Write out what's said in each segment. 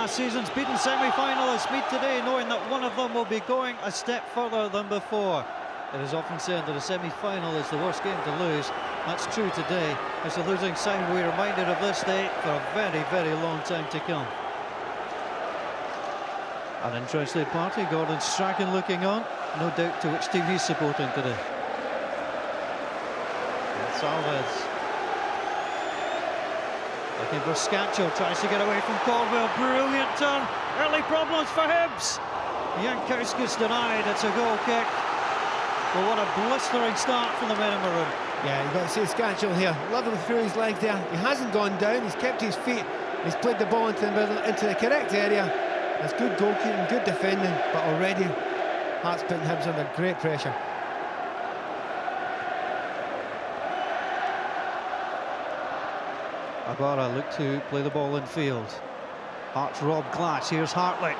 last season's beaten semi-finalists meet today knowing that one of them will be going a step further than before. It is often said that a semi-final is the worst game to lose. That's true today. As the losing side, we're reminded of this day for a very, very long time to come. An interested party. Gordon Strachan looking on. No doubt to which team he's supporting today. Salvez. Looking for Scatchell, tries to get away from Caldwell. Brilliant turn. Early problems for Hibs. Yanowskis denied. It's a goal kick. Well, what a blistering start from the men in maroon. Yeah, you've got to see Scatchell here. Lovely through his legs there. He hasn't gone down. He's kept his feet. He's played the ball into the correct area. That's good goalkeeping, good defending, but already Hearts putting Hibs under great pressure. Ibarra looked to play the ball in field. Hearts rob Glass. Here's Hartley.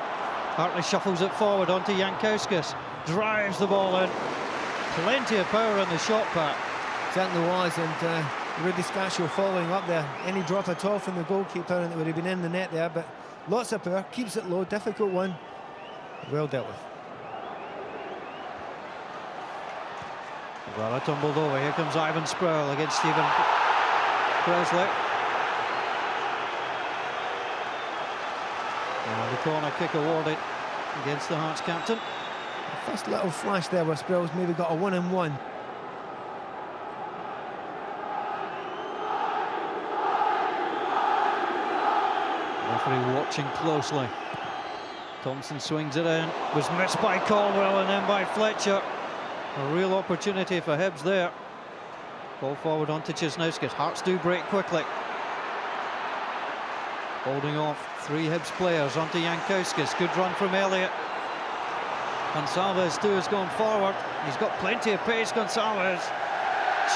Hartley shuffles it forward onto Yanowskis. Drives the ball in. Plenty of power in the shot pack. Certainly was, and Rudy Scatchell following up there. Any drop at all from the goalkeeper and it would have been in the net there, but lots of power, keeps it low, difficult one. Well dealt with. Ibarra tumbled over. Here comes Ivan Sproul against Stephen Presley. And the corner kick awarded against the Hearts captain. The first little flash there where Sproul's maybe got a one-on-one. Referee watching closely. Thompson swings it in. Was missed by Caldwell and then by Fletcher. A real opportunity for Hibs there. Ball forward onto Yanowskis. Hearts do break quickly. Holding off three Hibs players onto Yanowskis. Good run from Elliott. Gonsalves too has gone forward. He's got plenty of pace, Gonsalves.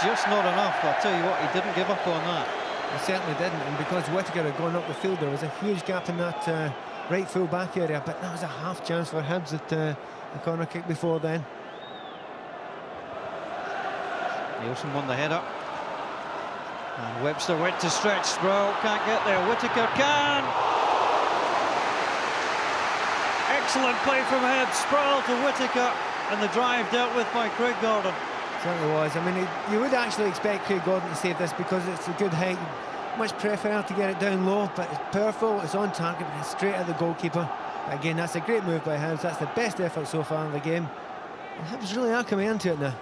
Just not enough. I'll tell you what, he didn't give up on that. He certainly didn't, and because Whittaker had gone up the field, there was a huge gap in that right full back area, but that was a half chance for Hibs at the corner kick before then. Nielsen won the header. And Webster went to stretch. Sproul can't get there. Whittaker can. Excellent play from Hibs. Sproul to Whittaker, and the drive dealt with by Craig Gordon. Certainly was. I mean, you would actually expect Craig Gordon to save this because it's a good height. Much prefer to get it down low, but it's powerful, it's on target, but it's straight at the goalkeeper. But again, that's a great move by Hibs. That's the best effort so far in the game. And Hibs really are coming into it now.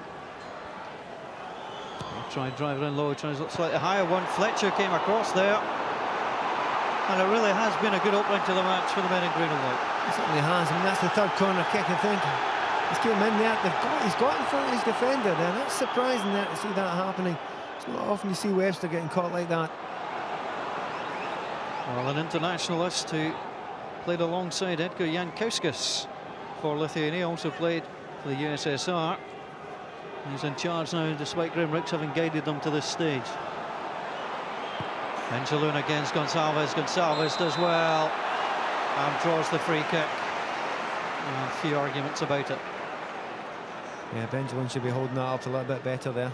Tried driving in low, tries to look slightly higher. One Fletcher came across there. And it really has been a good opening to the match for the men in green and white. It certainly has. I mean, that's the third corner kick, I think. He's came in there, he's got in front of his defender there. That's surprising there to see that happening. It's not often you see Webster getting caught like that. Well, an internationalist who played alongside Edgar Yanowskis for Lithuania, also played for the USSR. He's in charge now, despite Graham Ricks having guided them to this stage. Benjalun against Gonsalves. Gonsalves does well and draws the free kick. And a few arguments about it. Yeah, Benjalun should be holding that up a little bit better there.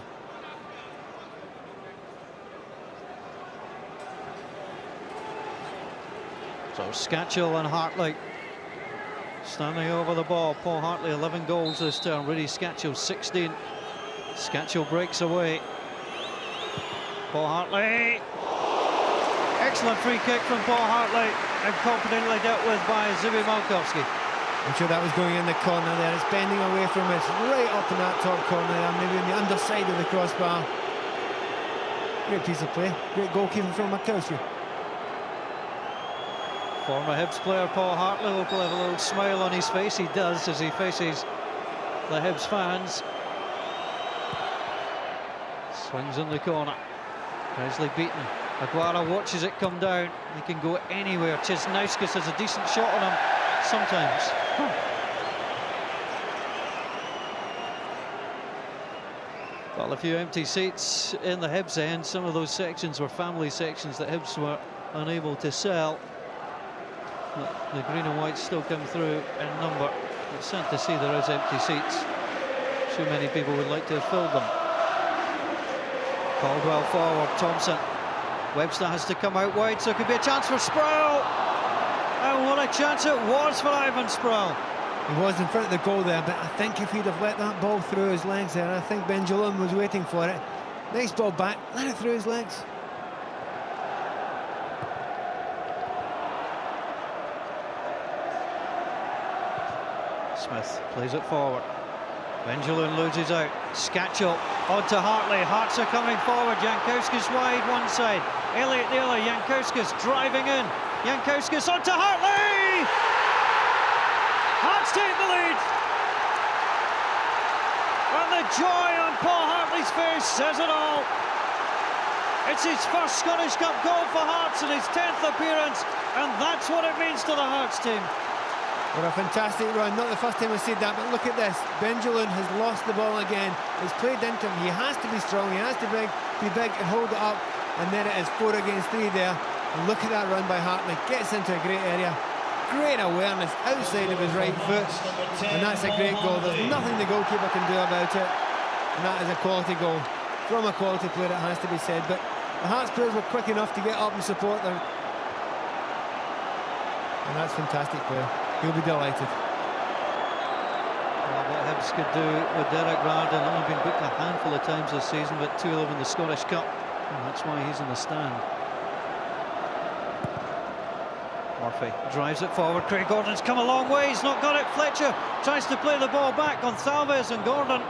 So Scatchell and Hartley standing over the ball. Paul Hartley 11 goals this term. Rudy Scatchell 16. Scatchell breaks away. Paul Hartley. Excellent free kick from Paul Hartley and confidently dealt with by Zubie Malkowski. I'm sure that was going in the corner there. It's bending away from it, right up in that top corner there, maybe on the underside of the crossbar. Great piece of play, great goalkeeping from Malkowski. Former Hibs player Paul Hartley will have a little smile on his face. He does as he faces the Hibs fans. Swings in the corner. Presley beaten. Aguara watches it come down. He can go anywhere. Yanowskis has a decent shot on him sometimes. Well, a few empty seats in the Hibs end. Some of those sections were family sections that Hibs were unable to sell. But the green and white still come through in number. It's sad to see there is empty seats. So many people would like to have filled them. Caldwell forward, Thompson. Webster has to come out wide, so it could be a chance for Sproul. And a chance it was for Ivan Sproul. He was in front of the goal there, but I think if he'd have let that ball through his legs there, I think Benjamin was waiting for it. Nice ball back, let it through his legs. Smith plays it forward. Benjamin loses out. Scatchell on to Hartley. Hearts are coming forward. Yanowskis wide one side. Elliott the other. Yanowskis driving in. Yanowskis on to Hartley! Hearts take the lead. And the joy on Paul Hartley's face says it all. It's his first Scottish Cup goal for Hearts in his 10th appearance, and that's what it means to the Hearts team. What a fantastic run. Not the first time I've seen that, but look at this. Benjamin has lost the ball again. It's played into him. He has to be strong. He has to be big and hold it up. And then it is 4 against 3 there. And look at that run by Hartley. Gets into a great area. Great awareness outside of his right foot. And that's a great goal. There's nothing the goalkeeper can do about it. And that is a quality goal. From a quality player, it has to be said. But the Hearts players were quick enough to get up and support them. And that's fantastic play. He'll be delighted. Well, what Hibs could do with Derek Rardon, only been booked a handful of times this season, but 2 of them in the Scottish Cup, and that's why he's in the stand. Murphy drives it forward. Craig Gordon's come a long way. He's not got it. Fletcher tries to play the ball back. Gonçalves and Gordon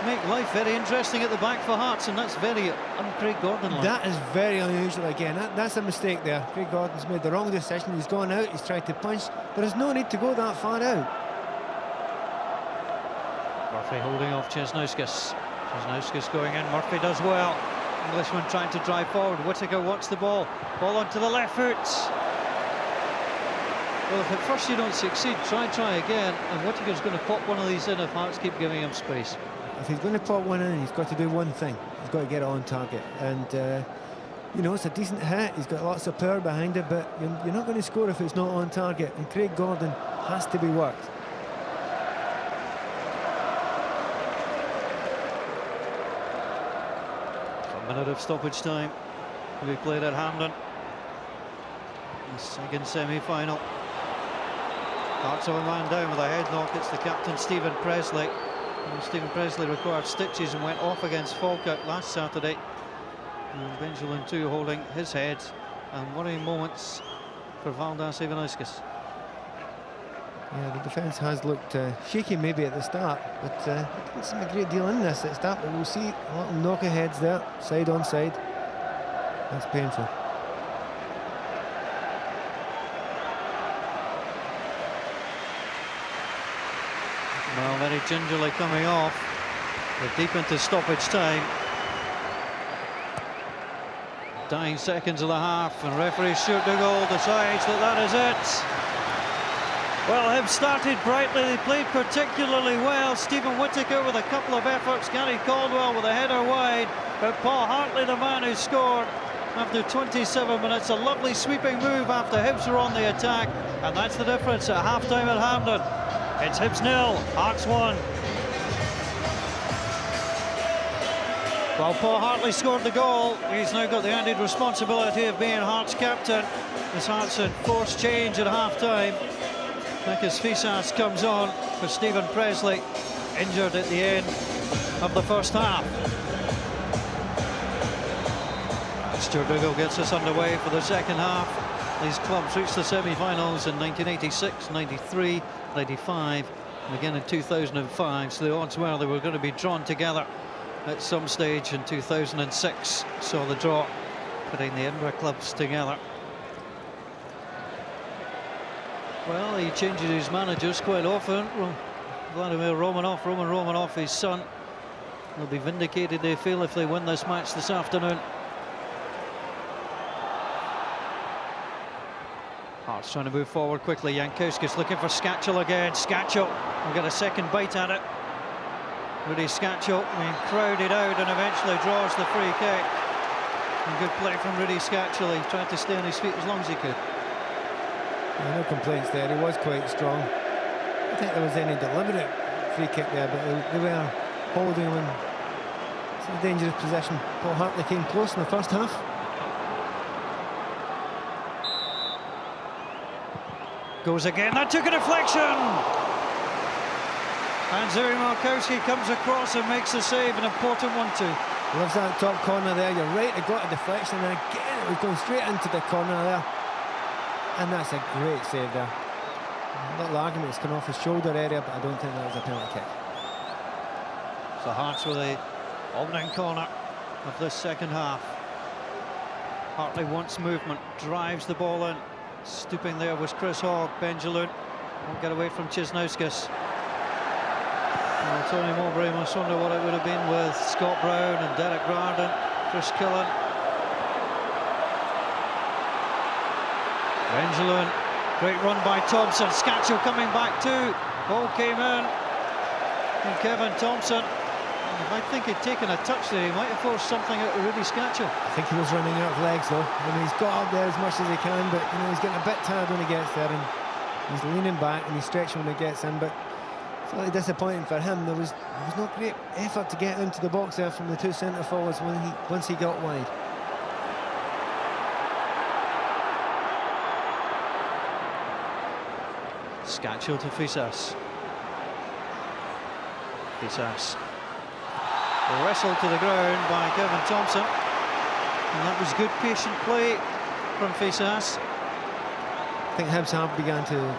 make life very interesting at the back for Hearts, and that's very un-Craig Gordon-like. That is very unusual again. That's a mistake there. Craig Gordon's made the wrong decision. He's gone out, he's tried to punch. There is no need to go that far out. Murphy holding off Yanowskis. Yanowskis going in. Murphy does well. Englishman trying to drive forward. Whittaker wants the ball. Ball onto the left foot. Well, if at first you don't succeed, try again. And Whittaker's going to pop one of these in if Hearts keep giving him space. If he's going to pop one in, he's got to do one thing. He's got to get it on target. And, you know, it's a decent hit. He's got lots of power behind it, but you're not going to score if it's not on target. And Craig Gordon has to be worked. A minute of stoppage time to be played at Hampden. The second semi-final. Hearts have a man down with a head knock. It's the captain, Stephen Presley. And Stephen Presley required stitches and went off against Falkirk last Saturday. And Benjamin too holding his head, and worrying moments for Valdas Yanowskis. Yeah, the defence has looked shaky maybe at the start, but there didn't seem a great deal in this at the start, but we'll see a little knock of heads there, side on side. That's painful. Well, very gingerly coming off. We're deep into stoppage time. Dying seconds of the half, and referee Stuart Dougal decides that is it. Well, Hibs started brightly. They played particularly well. Stephen Whittaker with a couple of efforts. Gary Caldwell with a header wide. But Paul Hartley, the man who scored after 27 minutes. A lovely sweeping move after Hibs were on the attack. And that's the difference at half-time at Hampden. It's Hibs 0, Hearts 1. Well, Paul Hartley scored the goal. He's now got the added responsibility of being Hearts captain. As Hearts had forced change at half-time. Nikas Fisas comes on for Stephen Presley, injured at the end of the first half. Stuart Dougal gets us underway for the second half. These clubs reached the semi-finals in 1986, 93, 95, and again in 2005. So the odds were they were going to be drawn together at some stage in 2006. Saw the draw putting the Edinburgh clubs together. Well, he changes his managers quite often. Roman Romanov, his son, will be vindicated, they feel, if they win this match this afternoon. Hearts trying to move forward quickly. Yanowskis looking for Scatchell again. Scatchell will get a second bite at it. Rudy Scatchell being crowded out and eventually draws the free kick. And good play from Rudy Scatchell. He tried to stay on his feet as long as he could. Yeah, no complaints there. He was quite strong. I don't think there was any deliberate free kick there, but they were holding him in a dangerous position. Paul Hartley came close in the first half. goes again. That took a deflection. And Yanowskis comes across and makes the save, an important one too. Loves that top corner there. You're right, it got a deflection, and again it was going straight into the corner there. And that's a great save there. A little argument, it's come off his shoulder area, but I don't think that was a penalty kick. So Hearts with the opening corner of this second half. Hartley wants movement, drives the ball in. Stooping there was Chris Hogg. Benjamin won't get away from Yanowskis. Well, Tony Mowbray must wonder what it would have been with Scott Brown and Derek Garden, Chris Killen. Benjamin, great run by Thompson. Scatchell coming back too. Ball came in from Kevin Thompson. I think he'd taken a touch there. He might have forced something out of Rudy Scatchell. I think he was running out of legs though. I mean, he's got up there as much as he can, but you know, he's getting a bit tired when he gets there, and he's leaning back and he's stretching when he gets in. But slightly disappointing for him. There was no great effort to get into the box there from the two centre forwards once he got wide. Scatchell to Fisas. Fisas wrestled to the ground by Kevin Thompson, and that was good patient play from Fisas. I think Hibs have begun to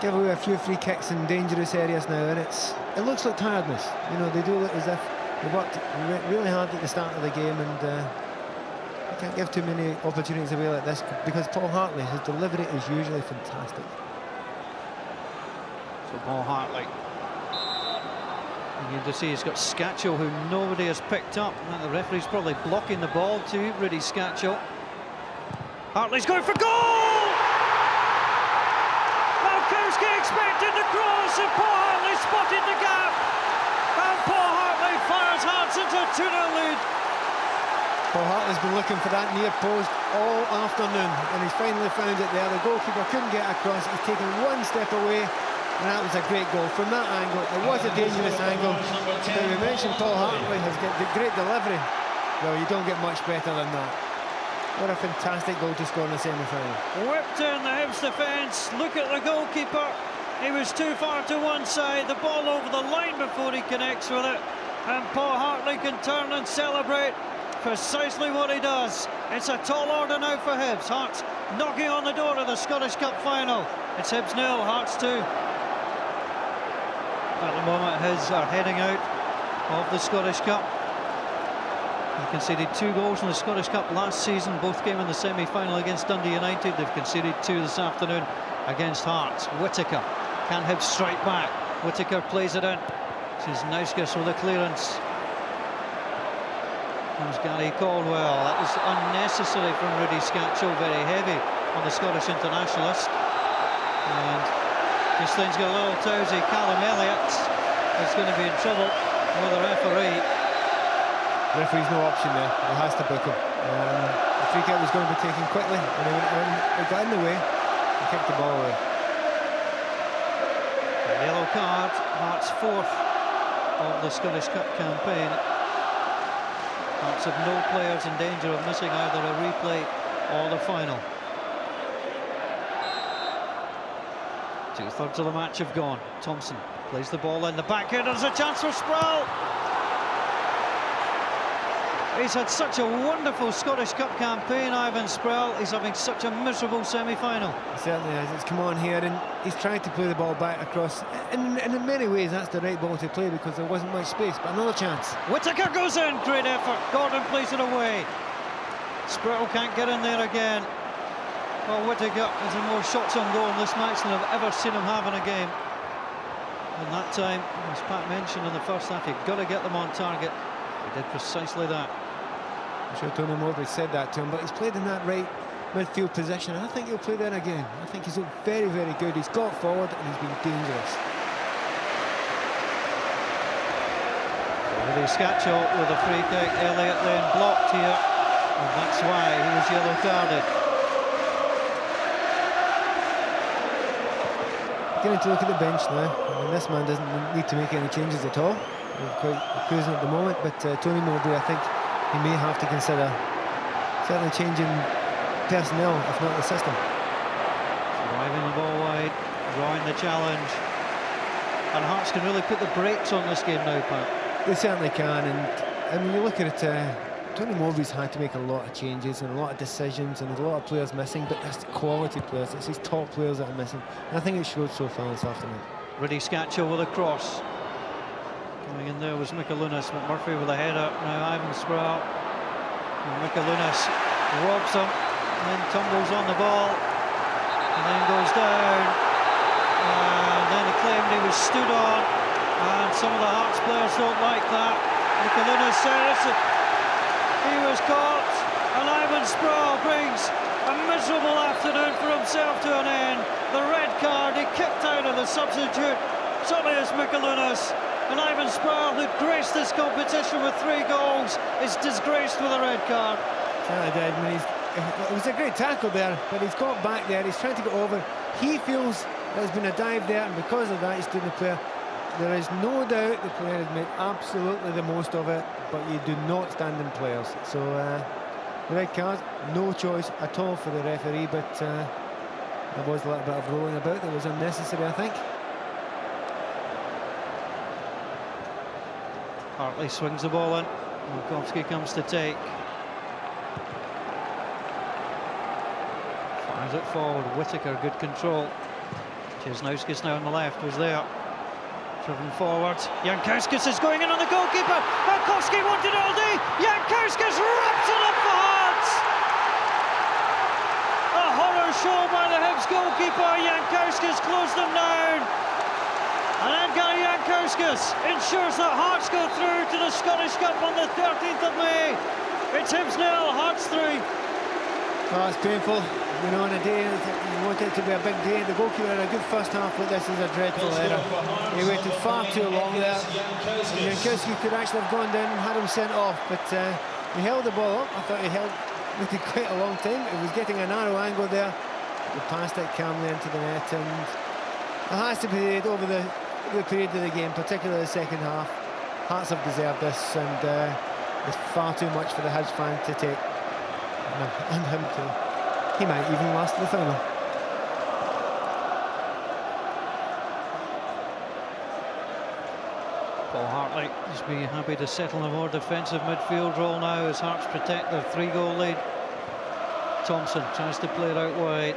give away a few free kicks in dangerous areas now, and it looks like tiredness. You know, they do look as if they worked really hard at the start of the game, and they can't give too many opportunities away like this, because Paul Hartley, his delivery is usually fantastic. So Paul Hartley. You can see he's got Scatchell, who nobody has picked up. And the referee's probably blocking the ball to Rudy Scatchell. Hartley's going for goal! Yanowskis expected the cross, and Paul Hartley spotted the gap. And Paul Hartley fires Hearts into a 2-0 lead. Paul Hartley's been looking for that near post all afternoon, and he's finally found it there. The goalkeeper couldn't get across. He's taken one step away. And that was a great goal from that angle. It was a dangerous angle. Now, we mentioned Paul Hartley has got the great delivery. Well, you don't get much better than that. What a fantastic goal to score in the semi-final. Whipped in the Hibs defence. Look at the goalkeeper. He was too far to one side. The ball over the line before he connects with it. And Paul Hartley can turn and celebrate precisely what he does. It's a tall order now for Hibs. Hearts knocking on the door of the Scottish Cup final. It's Hibs 0, Hearts 2. At the moment, Hibs are heading out of the Scottish Cup. They conceded 2 goals in the Scottish Cup last season. Both came in the semi-final against Dundee United. They've conceded 2 this afternoon against Hearts. Whittaker, can Hibs strike back? Whittaker plays it in. This is Yanowskis with a clearance. Comes Gary Caldwell. That was unnecessary from Rudy Scatchell. Very heavy on the Scottish internationalist. And this thing's got a little toesy. Callum Elliott is going to be in trouble with the referee. The referee's no option there. He has to book him. The free kick was going to be taken quickly, and he got in the way and kicked the ball away. A yellow card. Hearts 4th of the Scottish Cup campaign. Hearts have no players in danger of missing either a replay or the final. 2/3 of the match have gone. Thompson plays the ball in the back end. There's a chance for Sproul. He's had such a wonderful Scottish Cup campaign, Ivan Sproul. He's having such a miserable semi-final. He certainly has. It's come on here, and he's trying to play the ball back across. And in many ways, that's the right ball to play, because there wasn't much space. But another chance. Whittaker goes in. Great effort. Gordon plays it away. Sproul can't get in there again. Well, Whittaker has more shots on goal in this match than I've ever seen him have in a game. And that time, as Pat mentioned in the first half, you've got to get them on target. He did precisely that. I'm sure Tony Mowbray said that to him, but he's played in that right midfield position, and I think he'll play there again. I think he's looked very, very good. He's got forward and he's been dangerous. Rudy Scatchell with a free kick. Elliott then blocked here, and that's why he was yellow carded. Beginning to look at the bench now. I mean, this man doesn't need to make any changes at all. We're quite cruising at the moment, but Tony Mowbray, I think he may have to consider certainly changing personnel, if not the system. Driving the ball wide. Drawing the challenge. And Hearts can really put the brakes on this game now, Pat. They certainly can, and I mean, you look at it, Tony Mowbray's had to make a lot of changes and a lot of decisions, and there's a lot of players missing, but it's quality players. It's his top players that are missing, and I think it showed so far this afternoon. Rudy Scatchell with a cross. Coming in there was Mikalunas. McMurphy with a header. Now Ivan Sproul. And Mikalunas robs him, and then tumbles on the ball, and then goes down. And then he claimed he was stood on, and some of the Hearts players don't like that. Mikalunas says he was caught, and Ivan Sproul brings a miserable afternoon for himself to an end. The red card, he kicked out of the substitute. Certainly is Mikalunas. And Ivan Sproul, who graced this competition with 3 goals, is disgraced with a red card. Certainly did. I mean, it was a great tackle there, but he's got back there. He's trying to get over. He feels there's been a dive there, and because of that, he's stood the player. There is no doubt the player has made absolutely the most of it, but you do not stand in players. So the red card, no choice at all for the referee, but there was a little bit of rolling about that was unnecessary, I think. Hartley swings the ball in. Yanowskis comes to take. Fires it forward. Whittaker, good control. Yanowskis now on the left, was there. Driven forward. Yanowskis is going in on the goalkeeper. Markowski wanted all day. Yanowskis wraps it up for Hearts. A horror show by the Hibs goalkeeper. Yanowskis closed them down. And Edgar Yanowskis ensures that Hearts go through to the Scottish Cup on the 13th of May. It's Hibs 0, Hearts 3. Oh, it's painful. You know, on a day you want it to be a big day. The goalkeeper had a good first half, but this is a dreadful error. He waited far too long there. Yanowskis could actually have gone down and had him sent off, but he held the ball up. I thought he waited quite a long time. It was getting a narrow angle there. He passed it calmly into the net, and it has to be over the period of the game, particularly the second half. Hearts have deserved this, and it's far too much for the Hibs fan to take, and him too. He might even last the final. Paul Hartley is being happy to settle a more defensive midfield role now as Hearts protect their 3-goal lead. Thompson tries to play it out wide.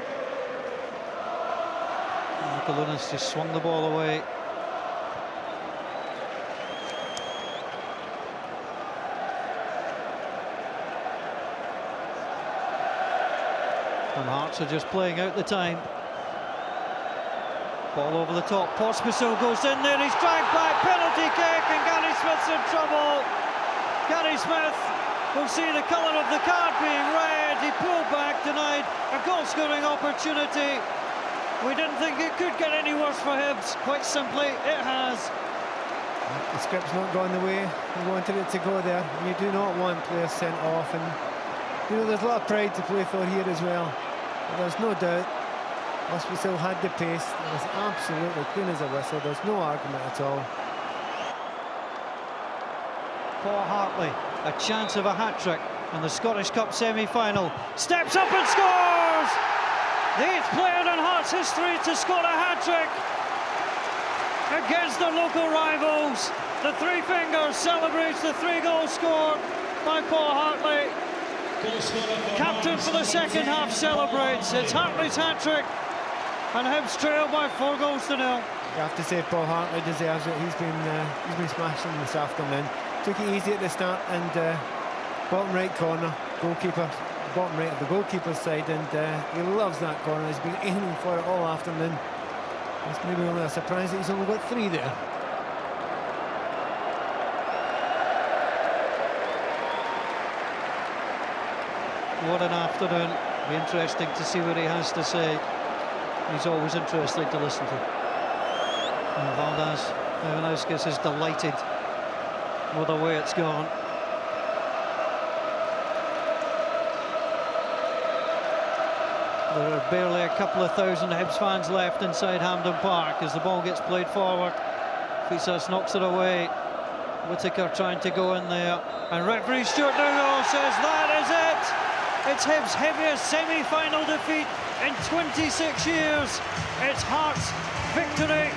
Mikalunas just swung the ball away. And Hearts are just playing out the time. Ball over the top. Pospisil goes in there. He's dragged back. Penalty kick, and Gary Smith's in trouble. Gary Smith will see the colour of the card being red. He pulled back, denied a goal-scoring opportunity. We didn't think it could get any worse for Hibs. Quite simply, it has. The script's not gone the way we wanted it to go there. You do not want players sent off, and you know there's a lot of pride to play for here as well. But there's no doubt Pospisil had the pace. It was absolutely clean as a whistle. There's no argument at all. Paul Hartley, a chance of a hat-trick in the Scottish Cup semi-final. Steps up and scores! The 8th player in Hearts history to score a hat-trick against their local rivals. The Three Fingers celebrates the 3 goals scored by Paul Hartley. Captain for the second half celebrates. It's Hartley's hat-trick, and Hibs trail by 4 goals to 0. You have to say Paul Hartley deserves it. He's been smashing this afternoon. Took it easy at the start, and bottom right corner, goalkeeper, bottom right of the goalkeeper's side, and he loves that corner. He's been aiming for it all afternoon. It's maybe only a surprise that he's only got 3 there. What an afternoon. Be interesting to see what he has to say. He's always interesting to listen to. And Valdas Yanowskis is delighted with the way it's gone. There are barely a couple of thousand Hibs fans left inside Hampden Park as the ball gets played forward. Fisas knocks it away. Whittaker trying to go in there, and referee Stuart Dougal says that is it. It's Hibs' heaviest semi-final defeat in 26 years. It's Hearts' victory.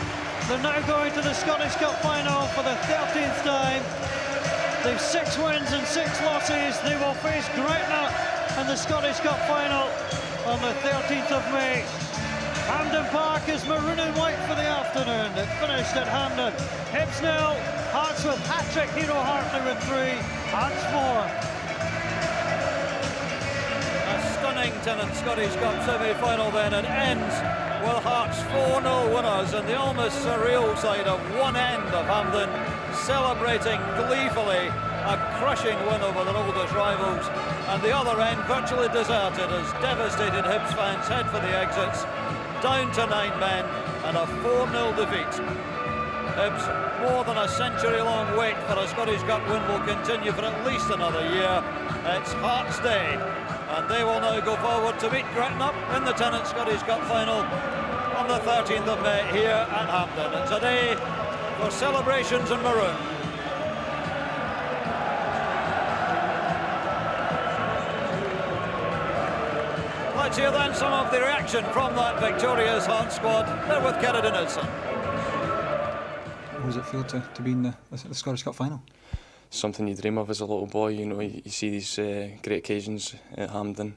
They're now going to the Scottish Cup final for the 13th time. They've 6 wins and 6 losses. They will face Gretna in the Scottish Cup final on the 13th of May. Hampden Park is maroon and white for the afternoon. It finished at Hampden. Hibs 0, Hearts with hat-trick hero Hartley with 3, Hearts 4. A stunning Tennant Scottish Cup semi-final then. It ends with Hearts 4-0 winners and the almost surreal side of one end of Hampden celebrating gleefully a crushing win over their oldest rivals, and the other end virtually deserted as devastated Hibs fans head for the exits, down to 9 men and a 4-0 defeat. Hibs' more than a century-long wait for a Scottish Cup win will continue for at least another year. It's Hearts' day, and they will now go forward to meet Gretna in the Tennant Scottish Cup final on the 13th of May here at Hampden. It's a day for celebrations in maroon. Let's hear then some of the reaction from that victorious Hearts squad. They're with Kerry Nilsson. How does it feel to be in the Scottish Cup final? Something you dream of as a little boy. You know, you see these great occasions at Hampden,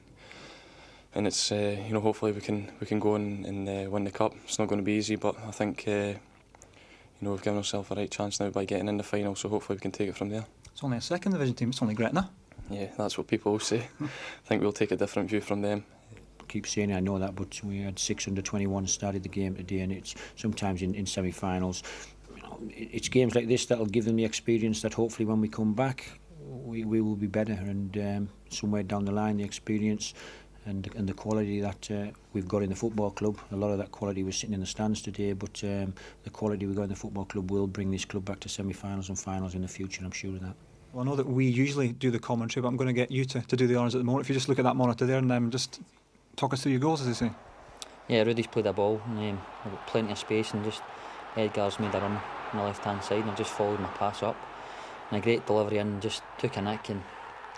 and it's you know, hopefully we can go and win the cup. It's not going to be easy, but I think you know, we've given ourselves a right chance now by getting in the final. So hopefully we can take it from there. It's only a second division team. It's only Gretna. Yeah, that's what people will say. I think we'll take a different view from them. Keep saying I know that, but we had 6 under 21 started the game today, and it's sometimes in semi-finals, you know, it's games like this that'll give them the experience that hopefully when we come back we will be better, and somewhere down the line the experience and the quality that we've got in the football club, a lot of that quality was sitting in the stands today, but the quality we've got in the football club will bring this club back to semi-finals and finals in the future, I'm sure of that. Well, I know that we usually do the commentary, but I'm going to get you to do the honours at the moment. If you just look at that monitor there and just talk us through your goals, as they say. Yeah, Rudy's played a ball, and I've got plenty of space, and just Edgar's made a run on the left-hand side, and I've just followed my pass up, and a great delivery in, just took a nick, and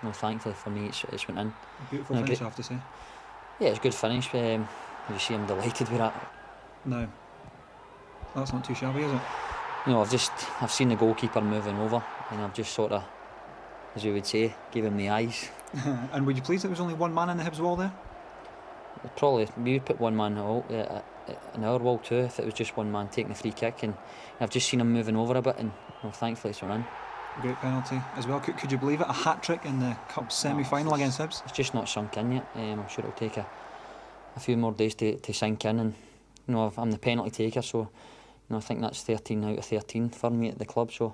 you know, thankfully for me it's went in. A beautiful finish, I have to say. Yeah, it's a good finish. You see, I'm delighted with that. No, that's not too shabby, is it? You know, I've seen the goalkeeper moving over, and I've just sort of, as you would say, gave him the eyes. And were you pleased there was only one man in the Hibs wall there? Probably we would put one man in our wall too if it was just one man taking the free kick, and I've just seen him moving over a bit, and well, thankfully it's went in. Great penalty as well. Could you believe it? A hat-trick in the Cup semi-final against Hibs? It's just not sunk in yet. I'm sure it'll take a few more days to sink in, and you know, I'm the penalty taker, so you know, I think that's 13 out of 13 for me at the club, so you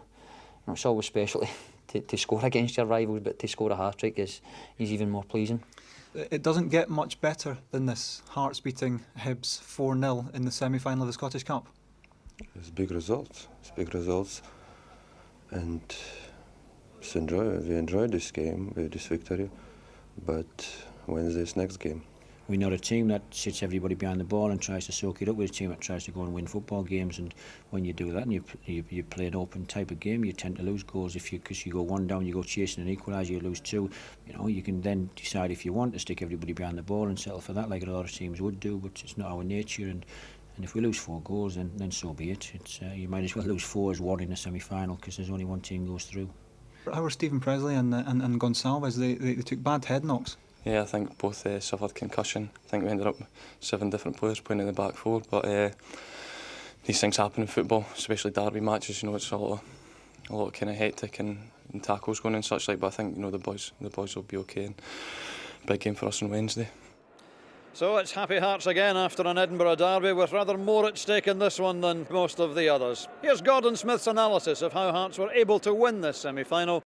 know, it's always special to score against your rivals, but to score a hat-trick is even more pleasing. It doesn't get much better than this. Hearts beating Hibs 4-0 in the semi-final of the Scottish Cup. It's big results. And we enjoy this game, this victory, but Wednesday's next game. We're not a team that sits everybody behind the ball and tries to soak it up. We're a team that tries to go and win football games, and when you do that and you play an open type of game, you tend to lose goals. Because you go 1 down, you go chasing an equaliser, you lose 2. You know, you can then decide if you want to stick everybody behind the ball and settle for that, like a lot of teams would do, but it's not our nature. And if we lose 4 goals, then so be it. It's you might as well lose 4 as 1 in a semi-final, because there's only one team goes through. How were Stephen Presley and Gonçalves? They took bad head knocks. Yeah, I think both suffered concussion. I think we ended up 7 different players playing in the back 4, but these things happen in football, especially derby matches. You know, it's a lot of kind of hectic and tackles going and such like. But I think, you know, the boys will be okay. And big game for us on Wednesday. So it's happy Hearts again after an Edinburgh derby, with rather more at stake in this one than most of the others. Here's Gordon Smith's analysis of how Hearts were able to win this semi-final.